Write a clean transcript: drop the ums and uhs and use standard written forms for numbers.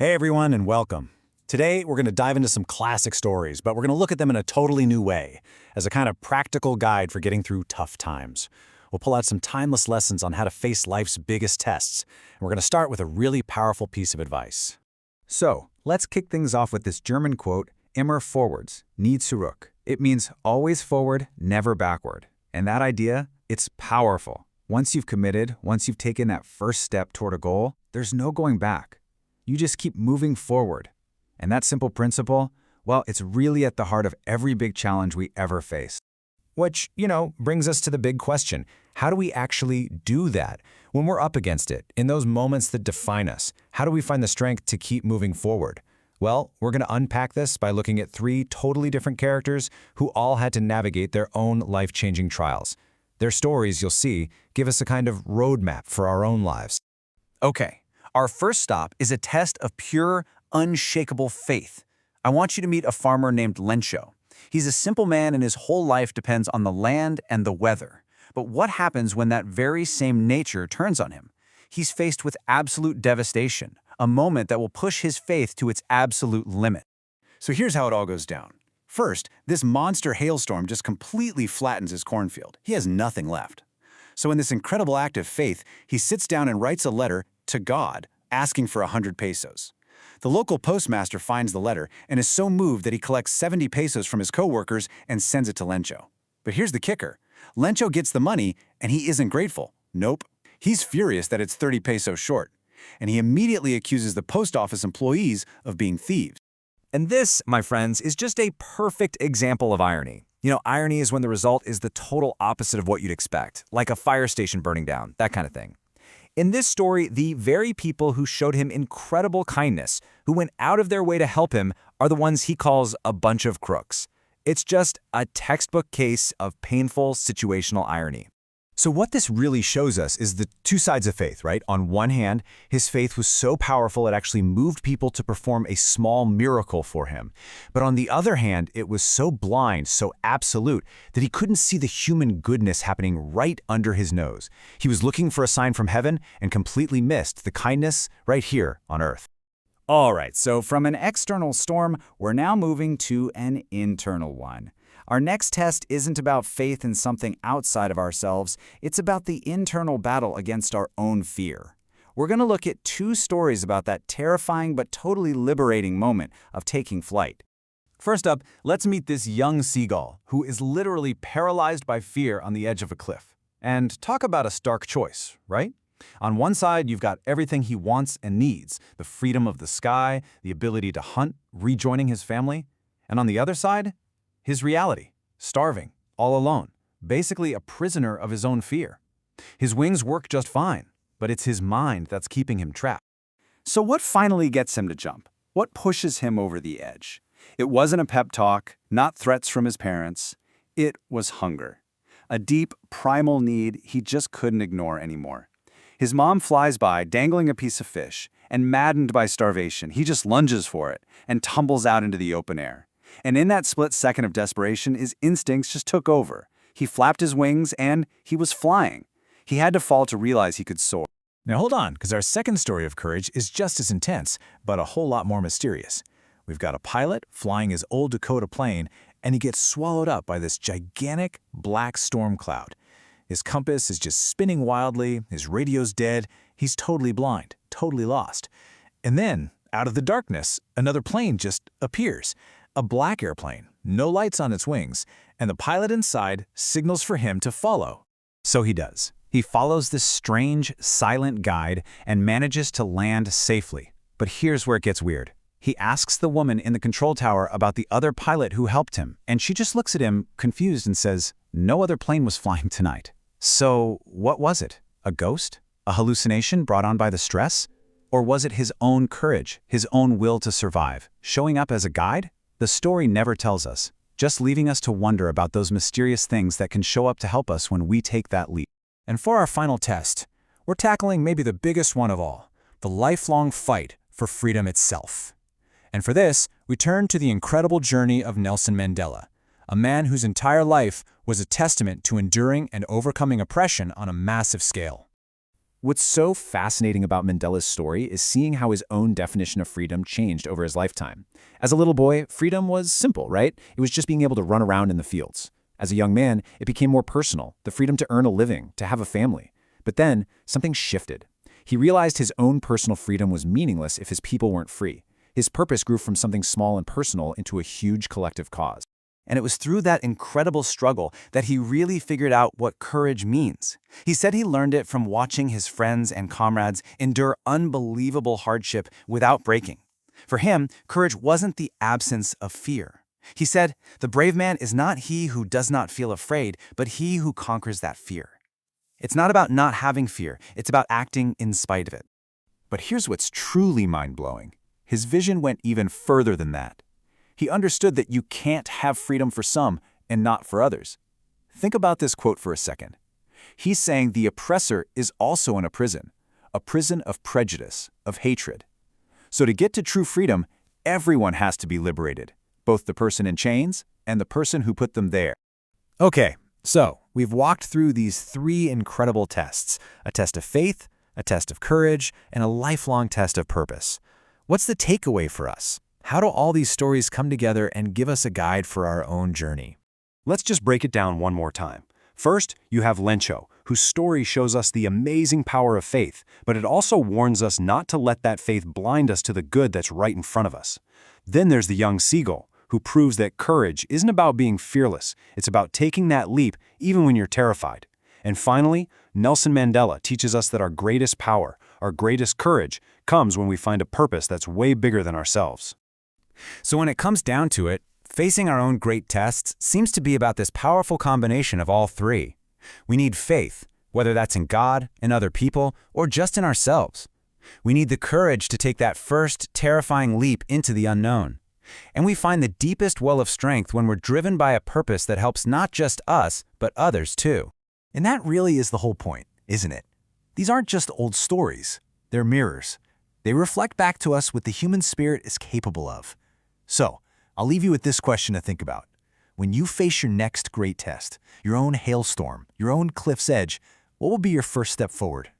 Hey everyone, and welcome. Today, we're going to dive into some classic stories, but we're going to look at them in a totally new way, as a kind of practical guide for getting through tough times. We'll pull out some timeless lessons on how to face life's biggest tests, and we're going to start with a really powerful piece of advice. So, let's kick things off with this German quote, immer vorwärts, nie zurück. It means always forward, never backward. And that idea, it's powerful. Once you've committed, once you've taken that first step toward a goal, there's no going back. You just keep moving forward. And that simple principle, well, it's really at the heart of every big challenge we ever face. Which, brings us to the big question. How do we actually do that? When we're up against it, in those moments that define us, how do we find the strength to keep moving forward? Well, we're going to unpack this by looking at three totally different characters who all had to navigate their own life-changing trials. Their stories, you'll see, give us a kind of roadmap for our own lives. Okay, our first stop is a test of pure, unshakable faith. I want you to meet a farmer named Lencho. He's a simple man and his whole life depends on the land and the weather. But what happens when that very same nature turns on him? He's faced with absolute devastation, a moment that will push his faith to its absolute limit. So here's how it all goes down. First, this monster hailstorm just completely flattens his cornfield. He has nothing left. So in this incredible act of faith, he sits down and writes a letter to God, asking for 100 pesos. The local postmaster finds the letter and is so moved that he collects 70 pesos from his co-workers and sends it to Lencho. But here's the kicker. Lencho gets the money and he isn't grateful. Nope. He's furious that it's 30 pesos short. And he immediately accuses the post office employees of being thieves. And this, my friends, is just a perfect example of irony. Irony is when the result is the total opposite of what you'd expect, like a fire station burning down, that kind of thing. In this story, the very people who showed him incredible kindness, who went out of their way to help him, are the ones he calls a bunch of crooks. It's just a textbook case of painful situational irony. So what this really shows us is the two sides of faith, right? On one hand, his faith was so powerful it actually moved people to perform a small miracle for him. But on the other hand, it was so blind, so absolute, that he couldn't see the human goodness happening right under his nose. He was looking for a sign from heaven and completely missed the kindness right here on earth. All right, so from an external storm, we're now moving to an internal one. Our next test isn't about faith in something outside of ourselves, it's about the internal battle against our own fear. We're going to look at two stories about that terrifying but totally liberating moment of taking flight. First up, let's meet this young seagull who is literally paralyzed by fear on the edge of a cliff. And talk about a stark choice, right? On one side, you've got everything he wants and needs, the freedom of the sky, the ability to hunt, rejoining his family. And on the other side, his reality, starving, all alone, basically a prisoner of his own fear. His wings work just fine, but it's his mind that's keeping him trapped. So what finally gets him to jump? What pushes him over the edge? It wasn't a pep talk, not threats from his parents. It was hunger. A deep, primal need he just couldn't ignore anymore. His mom flies by, dangling a piece of fish, and maddened by starvation, he just lunges for it and tumbles out into the open air. And in that split second of desperation, his instincts just took over. He flapped his wings and he was flying. He had to fall to realize he could soar. Now hold on, because our second story of courage is just as intense, but a whole lot more mysterious. We've got a pilot flying his old Dakota plane, and he gets swallowed up by this gigantic black storm cloud. His compass is just spinning wildly, his radio's dead, he's totally blind, totally lost. And then, out of the darkness, another plane just appears. A black airplane, no lights on its wings, and the pilot inside signals for him to follow. So he does. He follows this strange, silent guide and manages to land safely. But here's where it gets weird. He asks the woman in the control tower about the other pilot who helped him, and she just looks at him, confused, and says, "No other plane was flying tonight." So what was it? A ghost? A hallucination brought on by the stress? Or was it his own courage, his own will to survive, showing up as a guide? The story never tells us, just leaving us to wonder about those mysterious things that can show up to help us when we take that leap. And for our final test, we're tackling maybe the biggest one of all, the lifelong fight for freedom itself. And for this, we turn to the incredible journey of Nelson Mandela, a man whose entire life was a testament to enduring and overcoming oppression on a massive scale. What's so fascinating about Mandela's story is seeing how his own definition of freedom changed over his lifetime. As a little boy, freedom was simple, right? It was just being able to run around in the fields. As a young man, it became more personal, the freedom to earn a living, to have a family. But then, something shifted. He realized his own personal freedom was meaningless if his people weren't free. His purpose grew from something small and personal into a huge collective cause. And it was through that incredible struggle that he really figured out what courage means. He said he learned it from watching his friends and comrades endure unbelievable hardship without breaking. For him, courage wasn't the absence of fear. He said, "The brave man is not he who does not feel afraid, but he who conquers that fear." It's not about not having fear, it's about acting in spite of it. But here's what's truly mind-blowing. His vision went even further than that. He understood that you can't have freedom for some and not for others. Think about this quote for a second. He's saying the oppressor is also in a prison of prejudice, of hatred. So to get to true freedom, everyone has to be liberated, both the person in chains and the person who put them there. Okay, so we've walked through these 3 incredible tests: a test of faith, a test of courage, and a lifelong test of purpose. What's the takeaway for us? How do all these stories come together and give us a guide for our own journey? Let's just break it down one more time. First, you have Lencho, whose story shows us the amazing power of faith, but it also warns us not to let that faith blind us to the good that's right in front of us. Then there's the young seagull, who proves that courage isn't about being fearless, it's about taking that leap even when you're terrified. And finally, Nelson Mandela teaches us that our greatest power, our greatest courage, comes when we find a purpose that's way bigger than ourselves. So when it comes down to it, facing our own great tests seems to be about this powerful combination of all 3. We need faith, whether that's in God, in other people, or just in ourselves. We need the courage to take that first, terrifying leap into the unknown. And we find the deepest well of strength when we're driven by a purpose that helps not just us, but others too. And that really is the whole point, isn't it? These aren't just old stories. They're mirrors. They reflect back to us what the human spirit is capable of. So, I'll leave you with this question to think about. When you face your next great test, your own hailstorm, your own cliff's edge, what will be your first step forward?